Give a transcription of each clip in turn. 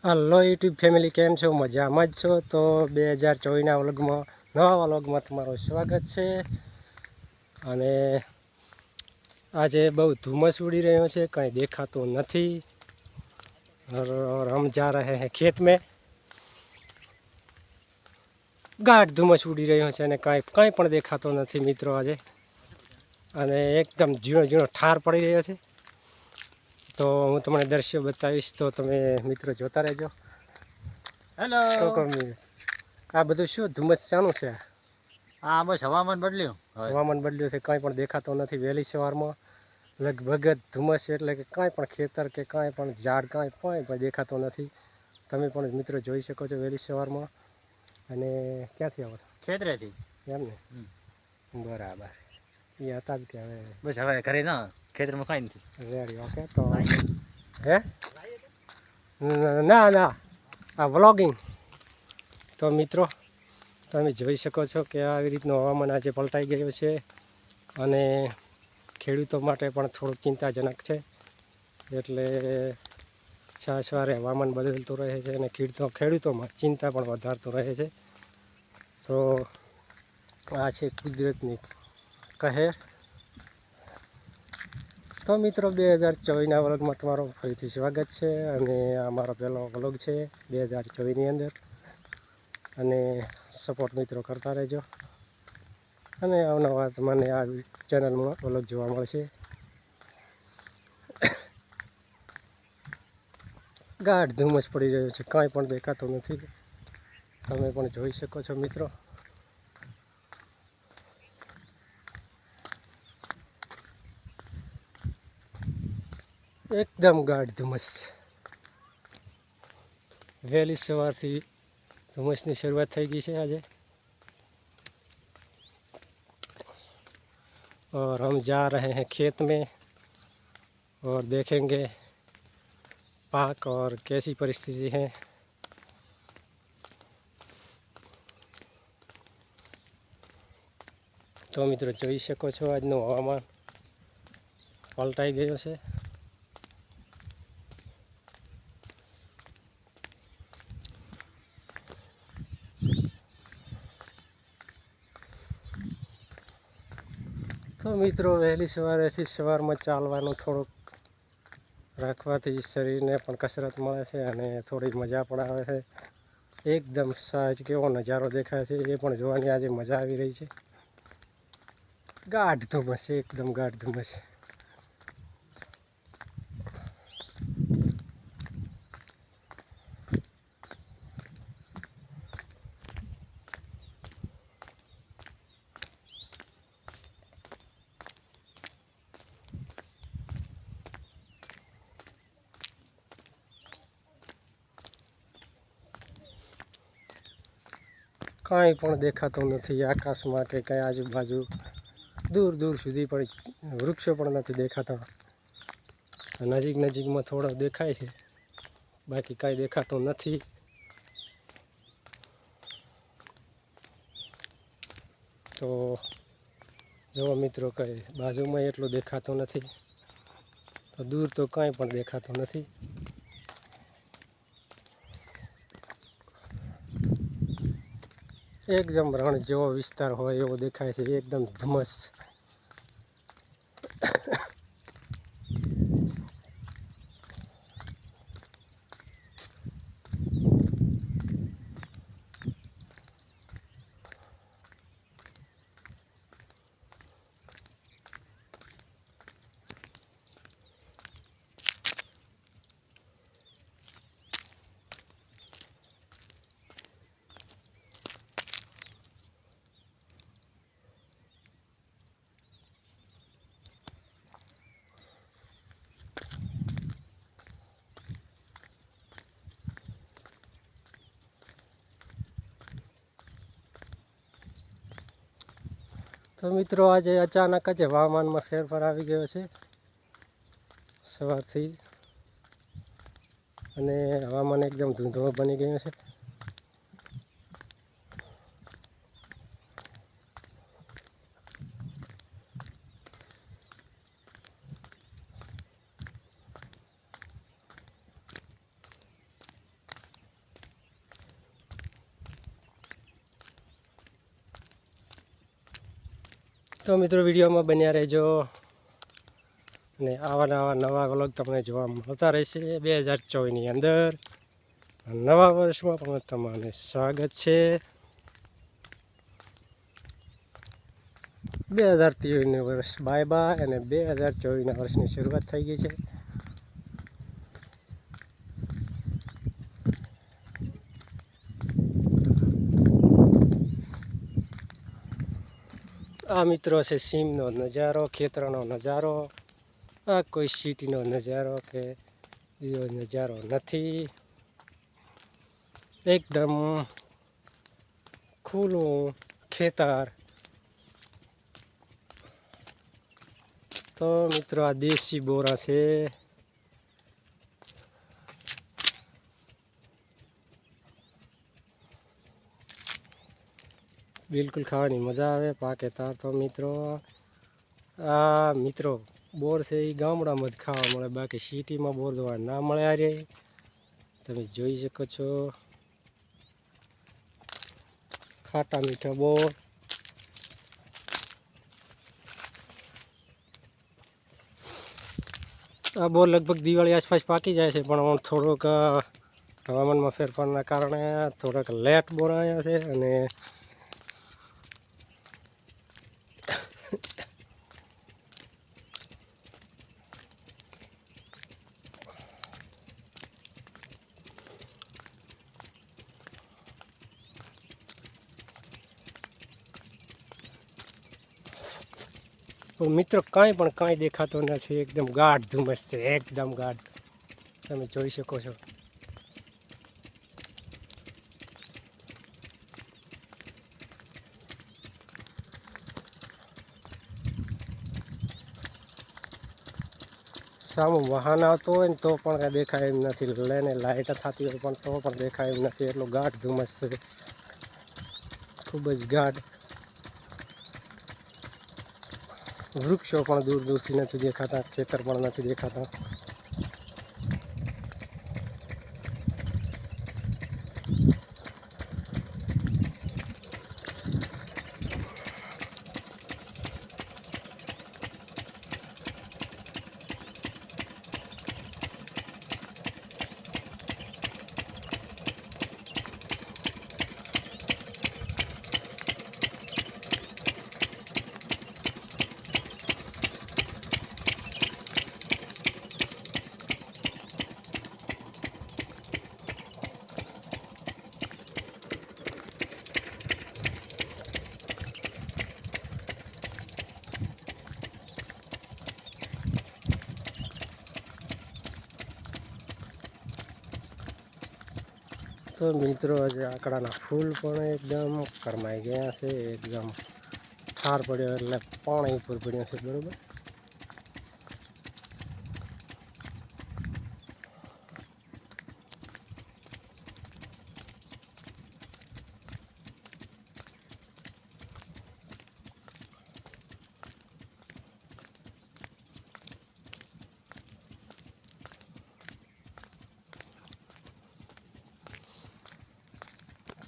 Hello YouTube family, કેમ છો? મજામાં જ છો? તો 2024ના વ્લોગમાં, નવા વ્લોગમાં તમારું સ્વાગત છે. અને આજે બહુ ધુમ્મસ ઉડી રહ્યો છે, કંઈ દેખાતું નથી. हम जा रहे हैं खेत में. ગાઢ ધુમ્મસ ઉડી રહ્યો છે અને કંઈ પણ દેખાતો નથી મિત્રો આજે. અને એકદમ ઝીણો ઝીણો ઠાર પડી રહ્યો છે. તો હું તમને દ્રશ્યો બતાવીશ, તો તમે મિત્રો જોતા રહેજો. હેલો. આ બધું શું ધુમ્મસ શાનું છે? હા, બસ હવામાન બદલ્યું. હવામાન બદલ્યું છે, કાંઈ પણ દેખાતો નથી. વહેલી સવારમાં લગભગ જ ધુમ્મસ, એટલે કે કાંઈ પણ ખેતર કે કાંઈ પણ ઝાડ કાંઈ પણ દેખાતો નથી. તમે પણ મિત્રો જોઈ શકો છો વહેલી સવારમાં. અને ક્યાંથી આવો છો? ખેતરેથી. એમ ને, બરાબર. એ હતા કે હવે બસ હવે ઘરે ના, ખેતરમાં કાંઈ નથી. Ready, okay. તો હે ના ના, આ વ્લોગિંગ. તો મિત્રો તમે જોઈ શકો છો કે આવી રીતનું હવામાન આજે પલટાઈ ગયું છે. અને ખેડૂતો માટે પણ થોડુંક ચિંતાજનક છે. એટલે છાસવારે હવામાન બદલતું રહે છે અને ખેડૂતોમાં ચિંતા પણ વધારતું રહે છે. તો આ છે કુદરતની કહેર. તો મિત્રો 2024ના વ્લોગમાં તમારું ફરીથી સ્વાગત છે. અને આ મારો પહેલો વ્લોગ છે 2024ની અંદર. અને સપોર્ટ મિત્રો કરતા રહેજો. અને અવનવા મને આ ચેનલમાં વ્લોગ જોવા મળશે. ગાઢ ધુમ્મસ પડી રહ્યો છે, કાંઈ પણ દેખાતું નથી. તમે પણ જોઈ શકો છો મિત્રો. એકદમ ગાઢ ધુમ્મસ. વહેલી સવારથી ધુમ્મસની શરૂઆત થઈ ગઈ છે આજે. और हम जा रहे हैं खेत में और देखेंगे पाक और कैसी परिस्थिति है. તો મિત્રો જોઈ શકો છો આજનું હવામાન પલટાઈ ગયું છે. તો મિત્રો વહેલી સવારમાં ચાલવાનું થોડુંક રાખવાથી શરીરને પણ કસરત મળે છે અને થોડી મજા પણ આવે છે. એકદમ સહજ કેવો નજારો દેખાય છે એ પણ જોવાની આજે મજા આવી રહી છે. ગાઢ ધુમ્મસ, એકદમ ગાઢ ધુમ્મસ. કાંઈ પણ દેખાતું નથી આકાશમાં કે કંઈ આજુબાજુ. દૂર દૂર સુધી પણ વૃક્ષો પણ નથી દેખાતા. નજીકમાં થોડો દેખાય છે, બાકી કાંઈ દેખાતું નથી. તો જો મિત્રો, કંઈ બાજુમાં એટલું દેખાતું નથી. તો દૂર તો કાંઈ પણ દેખાતું નથી. એકદમ રણ જેવો વિસ્તાર હોય એવો દેખાય છે, એકદમ ધુમ્મસ. તો મિત્રો આજે અચાનક જ હવામાનમાં ફેરફાર આવી ગયો છે સવારથી. અને હવામાન એકદમ ધૂંધળું બની ગયું છે. તો મિત્રો વિડીયોમાં બન્યા રહેજો અને આવા નવા વ્લોગ તમને જોવા મળતા રહેશે 2024ની અંદર. નવા વર્ષમાં પણ તમારું સ્વાગત છે. 2023નું વર્ષ બાય બાય અને 2024ના વર્ષની શરૂઆત થઈ ગઈ છે. આ મિત્રો છે સીમનો નજારો, ખેતરનો નજારો. આ કોઈ સિટીનો નજારો કે એવો નજારો નથી. એકદમ ખુલ્લું ખેતર. તો મિત્રો આ દેશી બોરા છે. બિલકુલ ખાવાની મજા આવે પાકે તાર. તો મિત્રો આ મિત્રો બોર છે એ ગામડામાં જ ખાવા મળે, બાકી સિટીમાં બોર જોવા ના મળે. આ રે તમે જોઈ શકો છો ખાટા મીઠા બોર. આ બોર લગભગ દિવાળી આસપાસ પાકી જાય છે, પણ થોડોક હવામાનમાં ફેરફારના કારણે થોડાક લેટ બોર આવ્યા છે. અને મિત્રો કાંઈ દેખાતો નથી. એકદમ ગાઢ ધુમ્મસ છે, એકદમ ગાઢ. તમે જોઈ શકો છો. સામું વાહન આવતો હોય ને તો પણ કાંઈ દેખાય એમ નથી. લઈને લાઇટ થતી હોય પણ તો પણ દેખાય એમ નથી. એટલું ગાઢ ધુમ્મસ છે, ખૂબ જ ગાઢ. વૃક્ષો પણ દૂર દૂરથી નથી દેખાતા, ખેતર પણ નથી દેખાતા. તો મિત્રો આજે આકડાના ફૂલ પણ એકદમ કરમાઈ ગયા છે. એકદમ ઠાર પડ્યો એટલે પાણી ઉપર પડ્યા છે. બરોબર.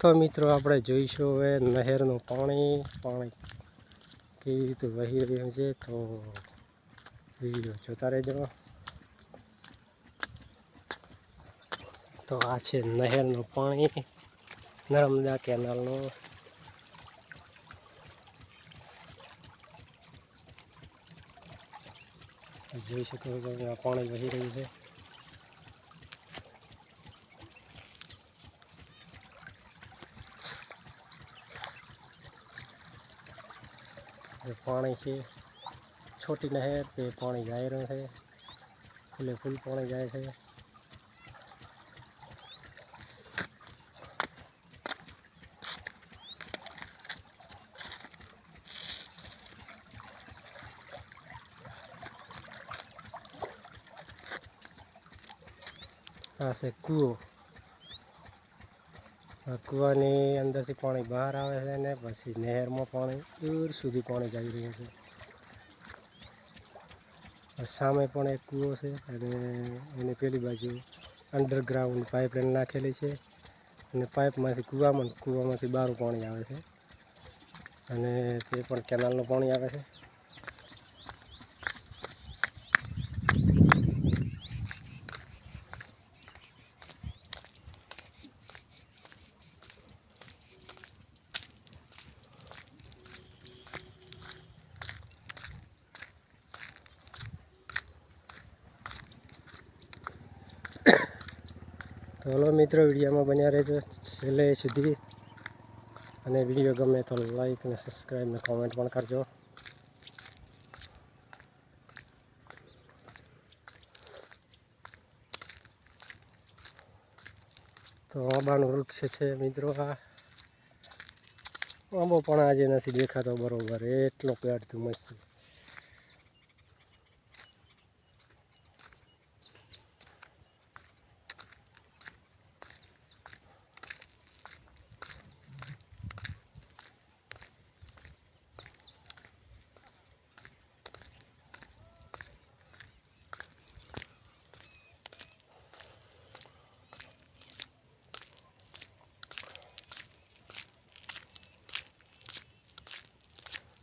તો મિત્રો આપણે જોઈશું હવે નહેરનું પાણી કેવી રીતે વહી રહ્યું છે. તો વિડીયો જોતા રહેજો. તો આ છે નહેરનું પાણી, નર્મદા કેનાલનું. જોઈ શકો છો આ પાણી વહી રહ્યું છે. પાણી છે, છોટી નહેર છે, પાણી જાય રહ્યું છે, ફૂલે ફૂલ પાણી જાય છે. આ છે કૂવો. કૂવાની અંદરથી પાણી બહાર આવે છે ને પછી નહેરમાં પાણી દૂર સુધી પાણી જઈ રહ્યું છે. સામે પણ એક કૂવો છે અને એની પેલી બાજુ અંડરગ્રાઉન્ડ પાઇપલાઇન નાખેલી છે અને પાઇપમાંથી કૂવામાંથી બહાર પાણી આવે છે અને તે પણ કેનાલનું પાણી આવે છે. તો હલો મિત્રો, વિડીયોમાં બન્યા રહેજો છેલ્લે સુધી, અને વિડીયો ગમે તો લાઈક અને સબસ્ક્રાઈબ ને કોમેન્ટ પણ કરજો. તો આંબાનું વૃક્ષ છે મિત્રો. આ આંબો પણ આજે નથી દેખાતો બરોબર, એટલો પેડ ધુમ્મસ છે.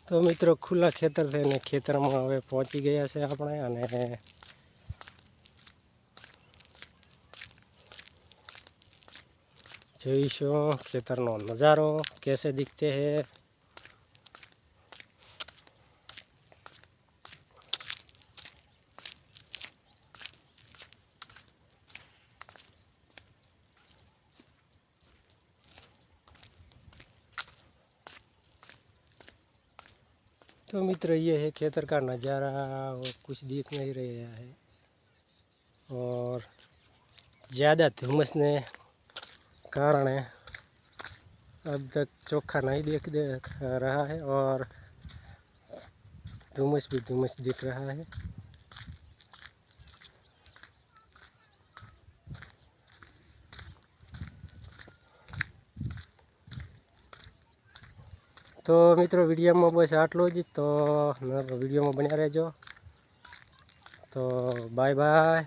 તો મિત્રો, ખુલ્લા ખેતર છે ને ખેતરમાં હવે પહોંચી ગયા છે આપણે, અને જોઈશું ખેતરનો નજારો कैसे दिखते हैं. तो मित्र, ये है खेतर का नज़ारा, और कुछ दिख नहीं रहा है, और ज़्यादा धुम्मस ने कारण अब तक चोखा नहीं देख रहा है, और धुम्मस भी धुम्मस दिख रहा है. तो मित्रों, वीडियो में बस आटलू ज. तो वीडियो में बन्या रहो. तो बाय बाय.